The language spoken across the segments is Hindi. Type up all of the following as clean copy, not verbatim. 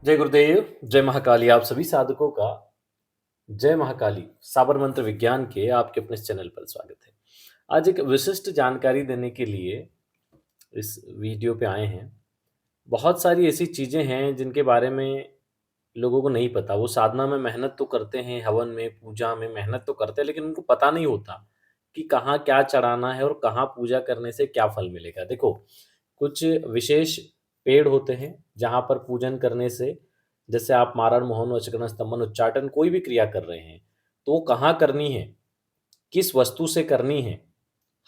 जय गुरुदेव, जय महाकाली। आप सभी साधकों का जय महाकाली साबर मंत्र विज्ञान के आपके अपने इस चैनल पर स्वागत है। आज एक विशिष्ट जानकारी देने के लिए इस वीडियो पे आए हैं। बहुत सारी ऐसी चीज़ें हैं जिनके बारे में लोगों को नहीं पता। वो साधना में मेहनत तो करते हैं, हवन में, पूजा में मेहनत तो करते हैं, लेकिन उनको पता नहीं होता कि कहाँ क्या चढ़ाना है और कहाँ पूजा करने से क्या फल मिलेगा। देखो, कुछ विशेष पेड़ होते हैं, जहाँ पर पूजन करने से जैसे आप मारण, मोहन, वशीकरण, स्तंभन, उच्चाटन कोई भी क्रिया कर रहे हैं, तो वो कहाँ करनी है, किस वस्तु से करनी है,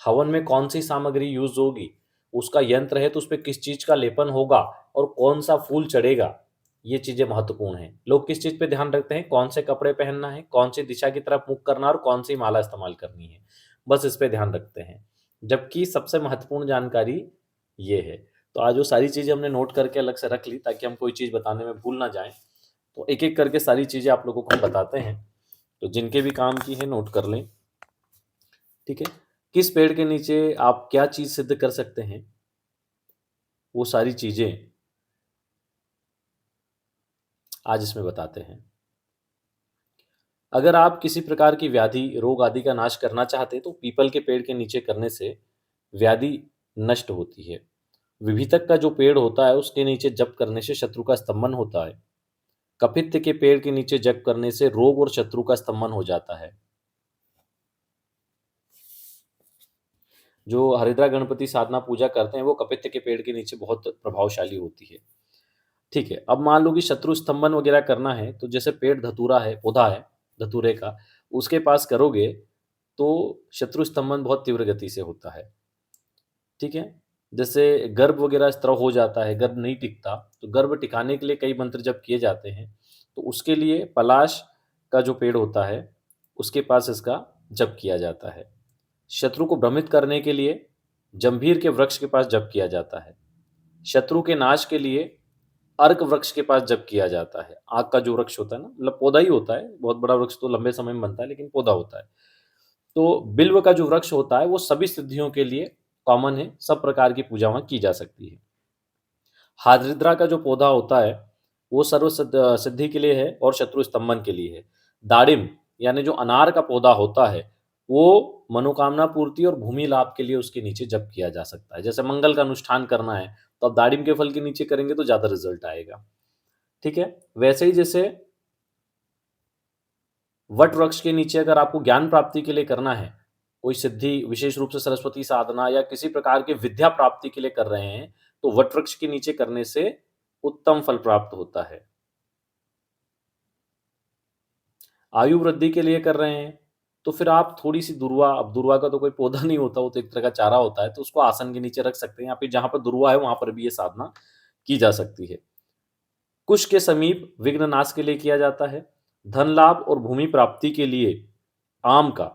हवन में कौन-सी सामग्री यूज़ होगी, उसका यंत्र है तो उसपे किस चीज़ का लेपन होगा और कौन-सा फूल चढ़ेगा, ये चीज़ें महत्वपूर्ण हैं। लोग किस चीज़ पे ध्यान रखते हैं, कौन से कपड़े पहनना है, कौन सी दिशा की तरफ मुख करना है और कौन-सी माला इस्तेमाल करनी है, बस इस पे ध्यान रखते हैं। जबकि सबसे महत्वपूर्ण जानकारी ये है। तो आज वो सारी चीज़ें हमने नोट करके अलग से रख ली ताकि हम कोई चीज़ बताने में भूल ना जाएँ। तो एक-एक करके सारी चीज़ें आप लोगों को हम बताते हैं, तो जिनके भी काम की है नोट कर लें, ठीक है? किस पेड़ के नीचे आप क्या चीज़ सिद्ध कर सकते हैं, वो सारी चीज़ें आज इसमें बताते हैं। अगर आप किसी प्रकार की व्याधि, रोग आदि का नाश करना चाहते हैं, तो पीपल के पेड़ के नीचे करने से व्याधि नष्ट होती है। विभीतक का जो पेड़ होता है, उसके नीचे जप करने से शत्रु का स्तंभन होता है। कपित्थ के पेड़ के नीचे जप करने से रोग और शत्रु का स्तंभन हो जाता है। जो हरिद्रा गणपति साधना पूजा करते हैं, वो कपित्थ के पेड़ के नीचे बहुत प्रभावशाली होती है। ठीक है, अब मान लो कि शत्रु स्तंभन वगैरह करना है, तो जैसे पेड़ धतूरा है, पौधा है धतूरे का, उसके पास करोगे, तो शत्रु स्तंभन बहुत तीव्र गति से होता है। ठीक है? जैसे गर्भ वगैरह इस तरह हो जाता है, गर्भ नहीं टिकता, तो गर्भ टिकाने के लिए कई मंत्र जप किए जाते हैं। तो उसके लिए पलाश का जो पेड़ होता है, उसके पास इसका जप किया जाता है। शत्रु को भ्रमित करने के लिए जंभीर के वृक्ष के पास जप किया जाता है। शत्रु के नाश के लिए अर्क वृक्ष के पास जप किया जाता है। आक का जो वृक्ष होता है ना, मतलब पौधा ही होता है, बहुत बड़ा वृक्ष तो लंबे समय में बनता है, लेकिन पौधा होता है। तो बिल्व का जो वृक्ष होता है, वो सभी सिद्धियों के लिए कॉमन है, सब प्रकार की पूजा वहाँ की जा सकती है। हारिद्रा का जो पौधा होता है, वो सर्व सिद्धि के लिए है और शत्रु स्तंभन के लिए है। दाड़िम यानी जो अनार का पौधा होता है, वो मनोकामना पूर्ति और भूमि लाभ के लिए उसके नीचे जप किया जा सकता है। जैसे मंगल का अनुष्ठान करना है, तो आप दाड़िम के फल के नीचे करेंगे तो ज़्यादा रिज़ल्ट आएगा। ठीक है? वैसे ही जैसे वट वृक्ष के नीचे अगर आपको ज्ञान प्राप्ति के लिए करना है, कोई सिद्धि विशेष रूप से सरस्वती साधना या किसी प्रकार की विद्या प्राप्ति के लिए कर रहे हैं, तो वट वृक्ष के नीचे करने से उत्तम फल प्राप्त होता है। आयु वृद्धि के लिए कर रहे हैं, तो फिर आप थोड़ी-सी दूर्वा, अब दूर्वा का तो कोई पौधा नहीं होता, वो तो एक तरह का चारा होता है, तो उसको आसन के नीचे रख सकते हैं या फिर जहाँ पर दूर्वा है, वहाँ पर भी ये साधना की जा सकती है। कुश के समीप विघ्न नाश के लिए किया जाता है। धन लाभ और भूमि प्राप्ति के लिए आम का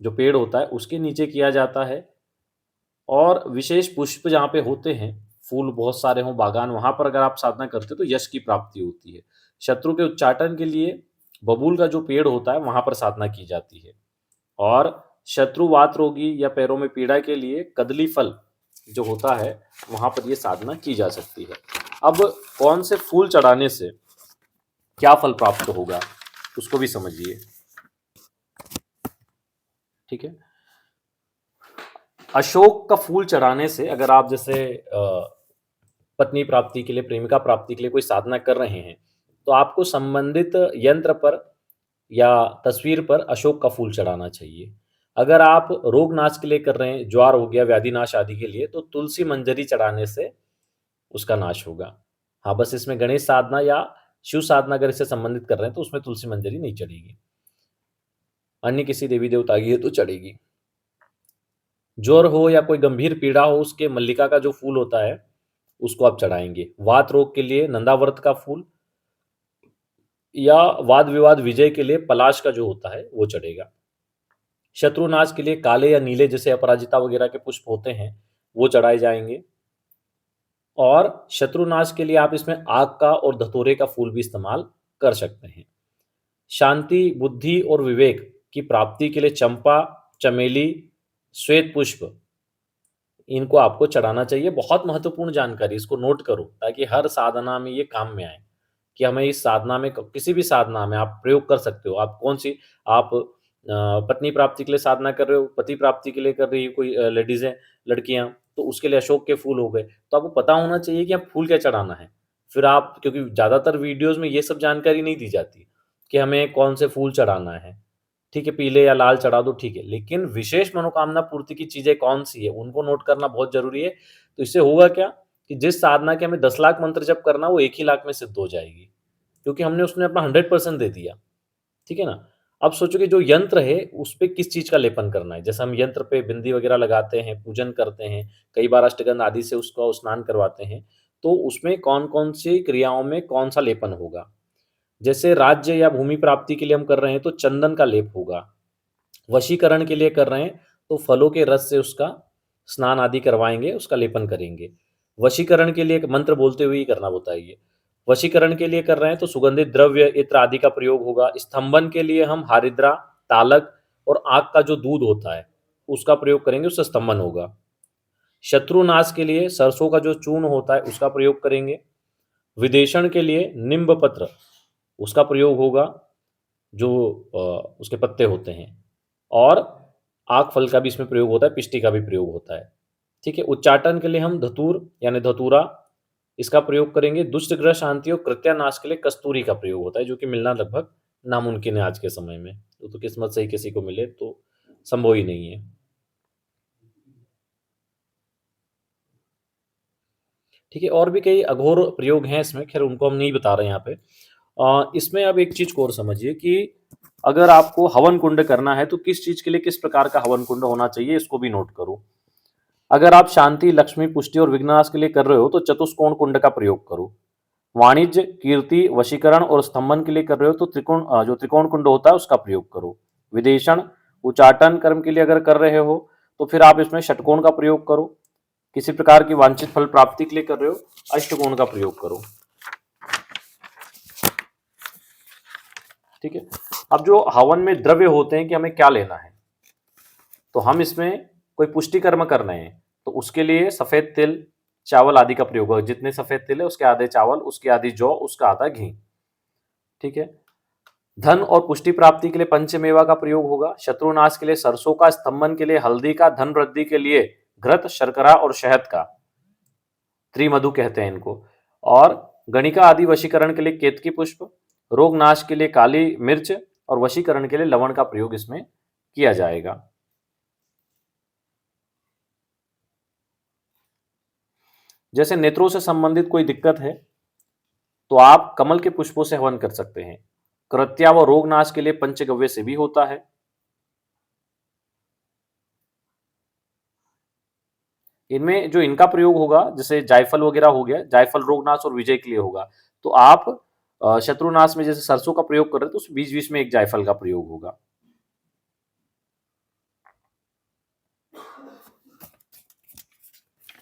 जो पेड़ होता है, उसके नीचे किया जाता है और विशेष पुष्प जहाँ पे होते हैं, फूल बहुत सारे हों, बागान, वहाँ पर अगर आप साधना करते हो तो यश की प्राप्ति होती है। शत्रु के उच्चाटन के लिए बबूल का जो पेड़ होता है, वहाँ पर साधना की जाती है और शत्रु वात रोगी या पैरों में पीड़ा के लिए कदली फल जो होता है, वहाँ पर ये साधना की जा सकती है। अब कौन से फूल चढ़ाने से क्या फल प्राप्त होगा, उसको भी समझिए। ठीक है? अशोक का फूल चढ़ाने से अगर आप जैसे पत्नी प्राप्ति के लिए, प्रेमिका प्राप्ति के लिए कोई साधना कर रहे हैं, तो आपको संबंधित यंत्र पर या तस्वीर पर अशोक का फूल चढ़ाना चाहिए। अगर आप रोग नाश के लिए कर रहे हैं, ज्वार हो गया, व्याधि नाश आदि के लिए, तो तुलसी मंजरी चढ़ाने से उसका नाश होगा। हाँ, बस इसमें गणेश साधना या शिव साधना अगर इससे संबंधित कर रहे हैं, तो उसमें तुलसी मंजरी नहीं चढ़ेगी। अन्य किसी देवी देवता की है तो चढ़ेगी। ज्वर हो या कोई गंभीर पीड़ा हो, उसके मल्लिका का जो फूल होता है, उसको आप चढ़ाएँगे। वात रोग के लिए नंदाव्रत का फूल या वाद विवाद विजय के लिए पलाश का जो होता है, वो चढ़ेगा। शत्रुनाश के लिए काले या नीले जैसे अपराजिता वगैरह के पुष्प होते हैं, वो चढ़ाए जाएँगे और शत्रुनाश के लिए आप इसमें आक का और धतूरे का फूल भी इस्तेमाल कर सकते हैं। शांति, बुद्धि और विवेक की प्राप्ति के लिए चंपा, चमेली, श्वेत पुष्प, इनको आपको चढ़ाना चाहिए। बहुत महत्वपूर्ण जानकारी, इसको नोट करो ताकि हर साधना में ये काम में आए। कि हमें इस साधना में किसी भी साधना में आप प्रयोग कर सकते हो। आप कौन सी आप पत्नी प्राप्ति के लिए साधना कर रहे हो, पति प्राप्ति के लिए कर रही है कोई लेडीज़ हैं, लड़कियाँ, तो उसके लिए अशोक के फूल हो गए। तो आपको पता होना चाहिए कि आप फूल क्या चढ़ाना है। फिर आप, क्योंकि ज़्यादातर वीडियोज़ में ये सब जानकारी नहीं दी जाती कि हमें कौन से फूल चढ़ाना है। ठीक है, पीले या लाल चढ़ा दो, ठीक है, लेकिन विशेष मनोकामना पूर्ति की चीज़ें कौन-सी है, उनको नोट करना बहुत ज़रूरी है। तो इससे होगा क्या कि जिस साधना के हमें 10 लाख मंत्र जप करना, वो 1 ही लाख में सिद्ध हो जाएगी, क्योंकि हमने उसमें अपना 100% दे दिया। ठीक है ना? अब सोचो कि जो यंत्र है, उस पे किस चीज़ का लेपन करना है। जैसे हम यंत्र पे बिंदी वगैरह लगाते हैं, पूजन करते हैं, कई बार अष्टगंध आदि से उसका स्नान करवाते हैं, तो उसमें कौन-कौन सी क्रियाओं में कौन-सा लेपन होगा। जैसे राज्य या भूमि प्राप्ति के लिए हम कर रहे हैं, तो चंदन का लेप होगा। वशीकरण के लिए कर रहे हैं, तो फलों के रस से उसका स्नान आदि करवाएँगे, उसका लेपन करेंगे। वशीकरण के लिए एक मंत्र बोलते हुए ही करना होता है ये। वशीकरण के लिए कर रहे हैं, तो सुगंधित द्रव्य, इत्र आदि का प्रयोग होगा। स्तंभन के लिए हम हरिद्रा, तालक और आग का जो दूध होता है, उसका प्रयोग करेंगे, उससे स्तंभन होगा। शत्रुनाश के लिए सरसों का जो चूर्ण होता है, उसका प्रयोग करेंगे। विदेशण के लिए निम्ब पत्र, उसका प्रयोग होगा, जो उसके पत्ते होते हैं। और आक फल का भी इसमें प्रयोग होता है, पिष्टी का भी प्रयोग होता है। ठीक है, उच्चाटन के लिए हम धतूर यानी धतूरा, इसका प्रयोग करेंगे। दुष्ट ग्रह शांति और कृत्यानाश के लिए कस्तूरी का प्रयोग होता है, जो कि मिलना लगभग नामुमकिन है आज के समय में। तो किस्मत से ही किसी को मिले तो संभव ही नहीं है। ठीक है, और भी कई अघोर प्रयोग हैं इसमें, खैर उनको हम नहीं बता रहे हैं यहाँ पे। इसमें अब एक चीज को और समझिए कि अगर आपको हवन कुंड करना है, तो किस चीज के लिए किस प्रकार का हवन कुंड होना चाहिए, इसको भी नोट करो। अगर आप शांति, लक्ष्मी, पुष्टि और विघ्नाश के लिए कर रहे हो, तो चतुष्कोण कुंड का प्रयोग करो। वाणिज्य, कीर्ति, वशीकरण और स्तंभन के लिए कर रहे हो, तो जो त्रिकोण कुंड होता है, उसका प्रयोग करो। विदेशण, उच्चाटन कर्म के लिए अगर कर रहे हो, तो फिर आप इसमें षटकोण का प्रयोग करो। किसी प्रकार की वांछित फल प्राप्ति के लिए कर रहे हो, अष्टकोण का प्रयोग करो। ठीक है, अब जो हवन में द्रव्य होते हैं कि हमें क्या लेना है, तो हम इसमें कोई पुष्टि कर्म कर रहे हैं, तो उसके लिए सफेद तिल, चावल आदि का प्रयोग होगा। जितने सफेद तिल है, उसके आधे चावल, उसके आधी जौ, उसका आधा घी। ठीक है, धन और पुष्टि प्राप्ति के लिए पंचमेवा का प्रयोग होगा। शत्रुनाश के लिए सरसों का, स्तंभन के लिए हल्दी का, धन वृद्धि के लिए घृत, शर्करा और शहद का, त्रिमधु कहते हैं इनको। और गणिका आदि वशीकरण के लिए केतकी पुष्प, रोग नाश के लिए काली मिर्च और वशीकरण के लिए लवण का प्रयोग इसमें किया जाएगा। जैसे नेत्रों से संबंधित कोई दिक्कत है, तो आप कमल के पुष्पों से हवन कर सकते हैं। कृत्या व रोग नाश के लिए पंचगव्य से भी होता है। इनमें जो इनका प्रयोग होगा, जैसे जायफल वगैरह हो गया, जायफल रोगनाश और विजय के लिए होगा। तो आप शत्रुनाश में जैसे सरसों का प्रयोग कर रहे हैं, तो उस बीच बीच में एक जायफल का प्रयोग होगा।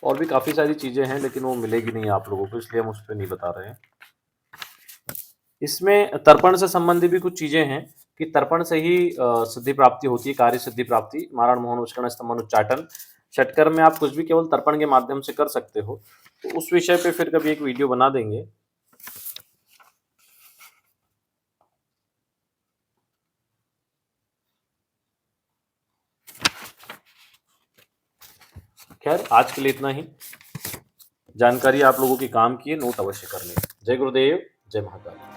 और भी काफी सारी चीजें हैं, लेकिन वो मिलेगी नहीं आप लोगों को, इसलिए हम उस पर नहीं बता रहे हैं। इसमें तर्पण से संबंधित भी कुछ चीजें हैं कि तर्पण से ही सिद्धि प्राप्ति होती है, कार्य सिद्धि प्राप्ति। मारण, मोहन, उच्चारण, स्तंभन, उच्चाटन, षटकर्म में आप कुछ भी केवल तर्पण के माध्यम से कर सकते हो। तो उस विषय पे फिर कभी एक वीडियो बना देंगे। खैर आज के लिए इतना ही। जानकारी आप लोगों की काम की है, नोट अवश्य कर लें। जय गुरुदेव, जय महाकाल।